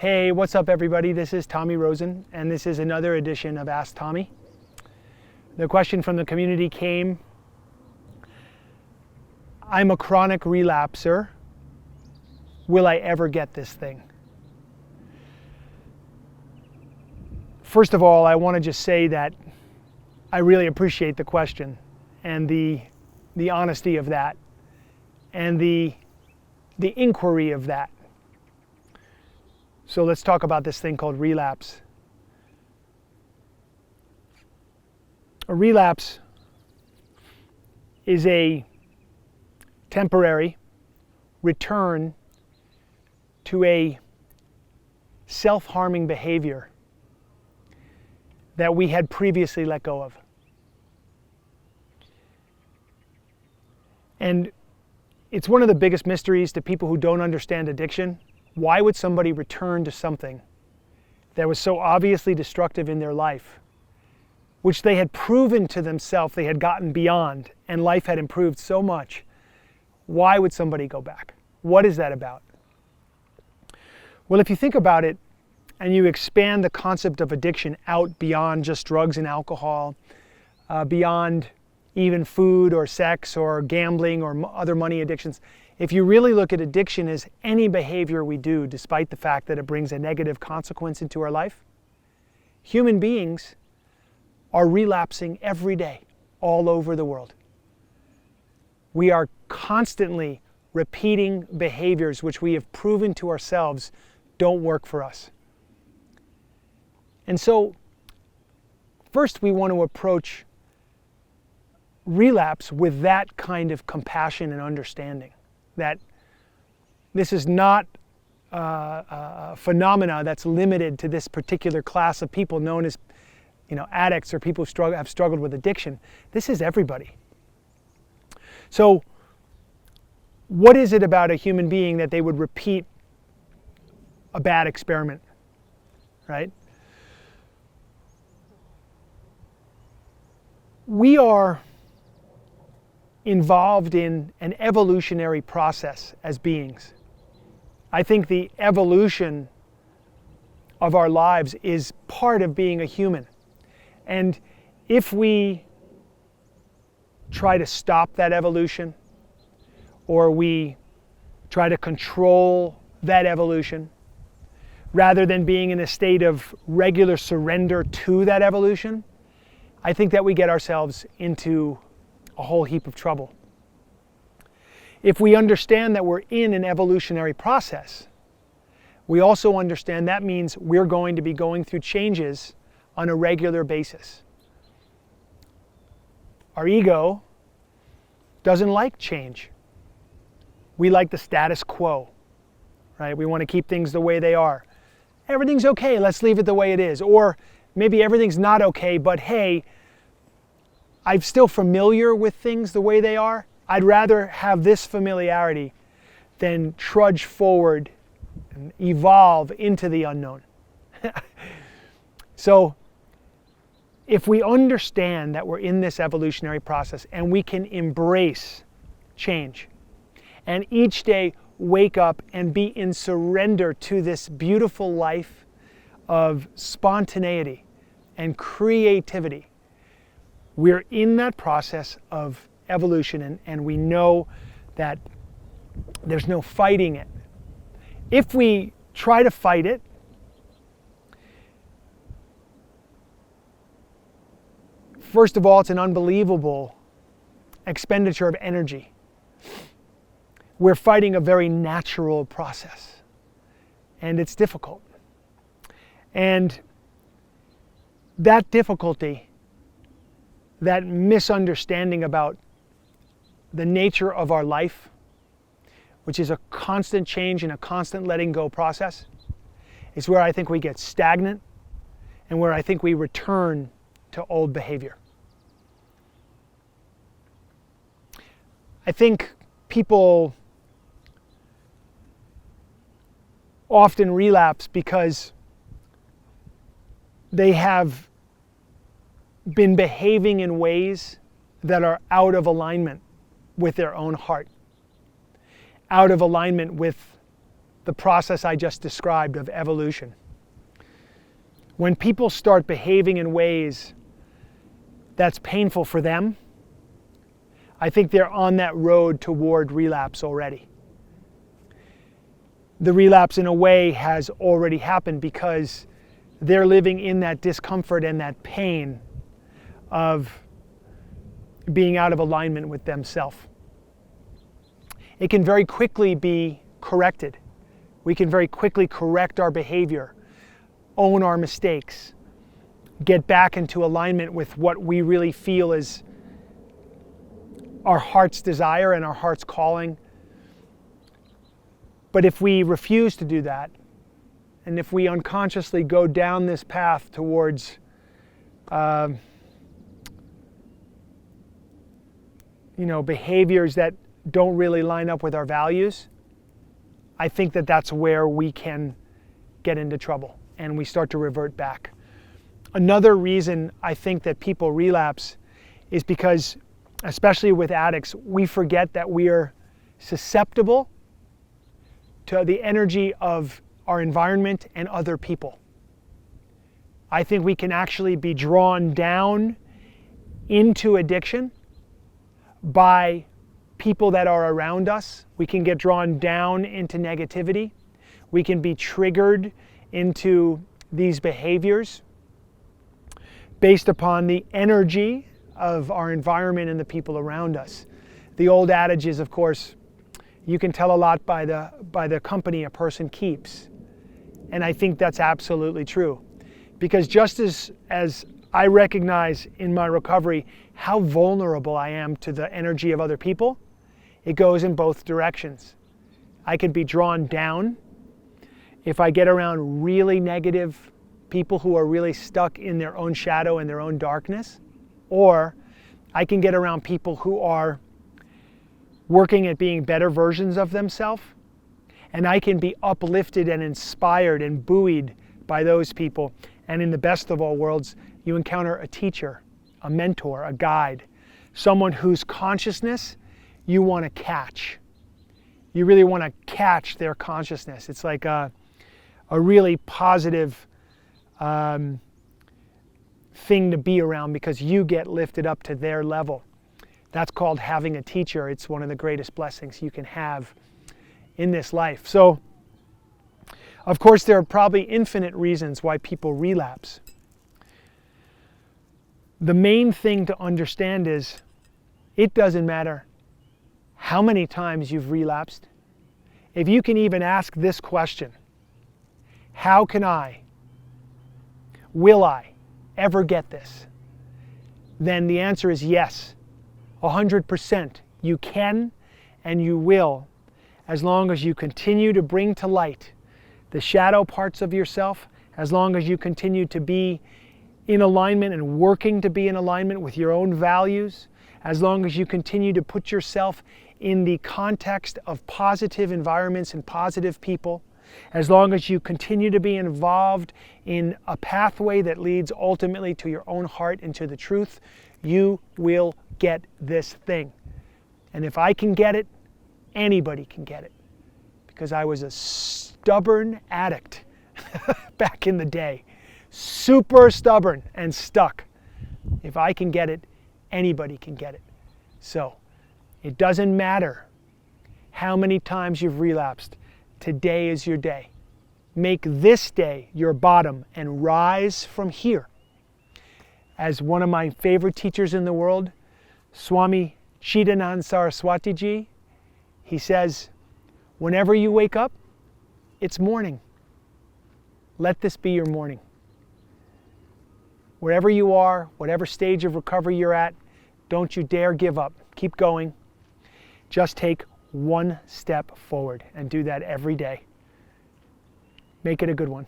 Hey, what's up everybody? This is Tommy Rosen, and this is another edition of Ask Tommy. The question from the community came, I'm a chronic relapser. Will I ever get this thing? First of all, I want to just say that I really appreciate the question and the honesty of that and the inquiry of that. So let's talk about this thing called relapse. A relapse is a temporary return to a self-harming behavior that we had previously let go of. And it's one of the biggest mysteries to people who don't understand addiction. Why would somebody return to something that was so obviously destructive in their life, which they had proven to themselves they had gotten beyond, and life had improved so much? Why would somebody go back? What is that about? Well, if you think about it and you expand the concept of addiction out beyond just drugs and alcohol, beyond even food or sex or gambling or other money addictions, if you really look at addiction as any behavior we do, despite the fact that it brings a negative consequence into our life, human beings are relapsing every day all over the world. We are constantly repeating behaviors which we have proven to ourselves don't work for us. And so, first we want to approach relapse with that kind of compassion and understanding. That this is not a phenomena that's limited to this particular class of people known as, addicts or people who have struggled with addiction. This is everybody. So, what is it about a human being that they would repeat a bad experiment, right? We are involved in an evolutionary process as beings. I think the evolution of our lives is part of being a human. And if we try to stop that evolution, or we try to control that evolution, rather than being in a state of regular surrender to that evolution, I think that we get ourselves into a whole heap of trouble. If we understand that we're in an evolutionary process, we also understand that means we're going to be going through changes on a regular basis. Our ego doesn't like change. We like the status quo, right? We want to keep things the way they are. Everything's okay, let's leave it the way it is. Or maybe everything's not okay, but hey, I'm still familiar with things the way they are. I'd rather have this familiarity than trudge forward and evolve into the unknown. So, if we understand that we're in this evolutionary process and we can embrace change, and each day wake up and be in surrender to this beautiful life of spontaneity and creativity, we're in that process of evolution, and we know that there's no fighting it. If we try to fight it, first of all, it's an unbelievable expenditure of energy. We're fighting a very natural process, and it's difficult. And that difficulty, that misunderstanding about the nature of our life, which is a constant change and a constant letting go process, is where I think we get stagnant and where I think we return to old behavior. I think people often relapse because they have been behaving in ways that are out of alignment with their own heart, out of alignment with the process I just described of evolution. When people start behaving in ways that's painful for them, I think they're on that road toward relapse already. The relapse, in a way, has already happened because they're living in that discomfort and that pain of being out of alignment with themselves. It can very quickly be corrected. We can very quickly correct our behavior, own our mistakes, get back into alignment with what we really feel is our heart's desire and our heart's calling. But if we refuse to do that, and if we unconsciously go down this path towards behaviors that don't really line up with our values, I think that that's where we can get into trouble and we start to revert back. Another reason I think that people relapse is because, especially with addicts, we forget that we are susceptible to the energy of our environment and other people. I think we can actually be drawn down into addiction by people that are around us. We can get drawn down into negativity. We can be triggered into these behaviors based upon the energy of our environment and the people around us. The old adage is, of course, you can tell a lot by the company a person keeps. And I think that's absolutely true. Because just as I recognize in my recovery how vulnerable I am to the energy of other people, it goes in both directions. I can be drawn down if I get around really negative people who are really stuck in their own shadow and their own darkness, or I can get around people who are working at being better versions of themselves, and I can be uplifted and inspired and buoyed by those people. And in the best of all worlds, you encounter a teacher, a mentor, a guide, someone whose consciousness you want to catch. You really want to catch their consciousness. It's like a really positive thing to be around because you get lifted up to their level. That's called having a teacher. It's one of the greatest blessings you can have in this life. So, of course, there are probably infinite reasons why people relapse. The main thing to understand is it doesn't matter how many times you've relapsed. If you can even ask this question, how can will I ever get this? Then the answer is yes. 100% you can and you will, as long as you continue to bring to light the shadow parts of yourself, as long as you continue to be in alignment and working to be in alignment with your own values, as long as you continue to put yourself in the context of positive environments and positive people, as long as you continue to be involved in a pathway that leads ultimately to your own heart and to the truth, you will get this thing. And if I can get it, anybody can get it. Because I was a stubborn addict back in the day. Super stubborn and stuck. If I can get it, anybody can get it. So, it doesn't matter how many times you've relapsed. Today is your day. Make this day your bottom and rise from here. As one of my favorite teachers in the world, Swami Chidanand Saraswati Ji, he says, whenever you wake up, it's morning. Let this be your morning. Wherever you are, whatever stage of recovery you're at, don't you dare give up. Keep going. Just take one step forward and do that every day. Make it a good one.